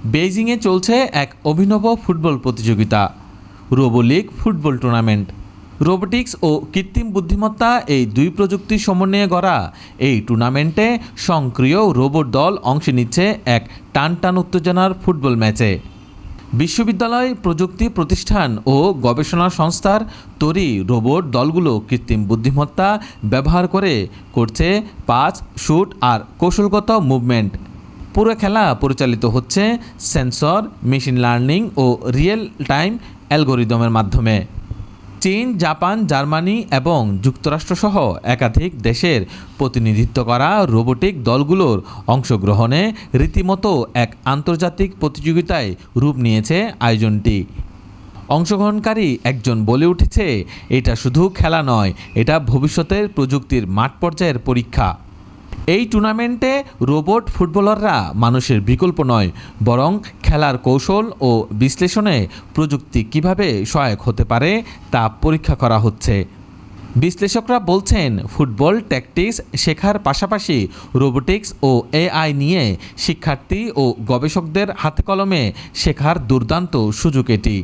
বেইজিংয়ে চলছে এক অভিনব ফুটবল প্রতিযোগিতা, robo league football tournament. Robotics ও কৃত্রিম বুদ্ধিমত্তা এই দুই প্রযুক্তির সমন্বয়ে গড়া এই টুর্নামেন্টে সক্রিয় রোবট দল অংশ নিচ্ছে এক টানটান উত্তেজনার ফুটবল ম্যাচে। বিশ্ববিদ্যালয়, প্রযুক্তি প্রতিষ্ঠান ও গবেষণা সংস্থার তৈরি রোবট দলগুলো কৃত্রিম বুদ্ধিমত্তা ব্যবহার করে করছে পাস, শুট আর কৌশলগত মুভমেন্ট। পুরো খেলা পরিচালিত হচ্ছে সেন্সর, মেশিন লার্নিং ও রিয়েল টাইম অ্যালগোরিদমের মাধ্যমে। চীন, জাপান, জার্মানি এবং যুক্তরাষ্ট্রসহ একাধিক দেশের প্রতিনিধিত্ব করা রোবোটিক দলগুলোর অংশগ্রহণে রীতিমতো এক আন্তর্জাতিক প্রতিযোগিতায় রূপ নিয়েছে আয়োজনটি। অংশগ্রহণকারী একজন বলে উঠেছে, এটা শুধু খেলা নয়, এটা ভবিষ্যতের প্রযুক্তির মাঠ পর্যায়ের পরীক্ষা। এই টুর্নামেন্টে রোবট ফুটবলাররা মানুষের বিকল্প নয়, বরং খেলার কৌশল ও বিশ্লেষণে প্রযুক্তি কিভাবে সহায়ক হতে পারে তা পরীক্ষা করা হচ্ছে। বিশ্লেষকরা বলছেন, ফুটবল ট্যাকটিক্স শেখার পাশাপাশি রোবোটিক্স ও এআই নিয়ে শিক্ষার্থী ও গবেষকদের হাতে কলমে শেখার দুর্দান্ত সুযোগ এটি।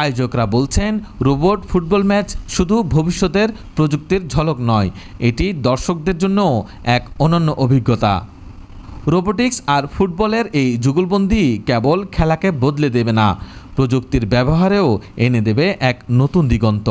আয়োজকরা বলছেন, রোবট ফুটবল ম্যাচ শুধু ভবিষ্যতের প্রযুক্তির ঝলক নয়, এটি দর্শকদের জন্য এক অনন্য অভিজ্ঞতা। রোবোটিক্স আর ফুটবলের এই যুগলবন্দি কেবল খেলাকে বদলে দেবে না, প্রযুক্তির ব্যবহারেও এনে দেবে এক নতুন দিগন্ত।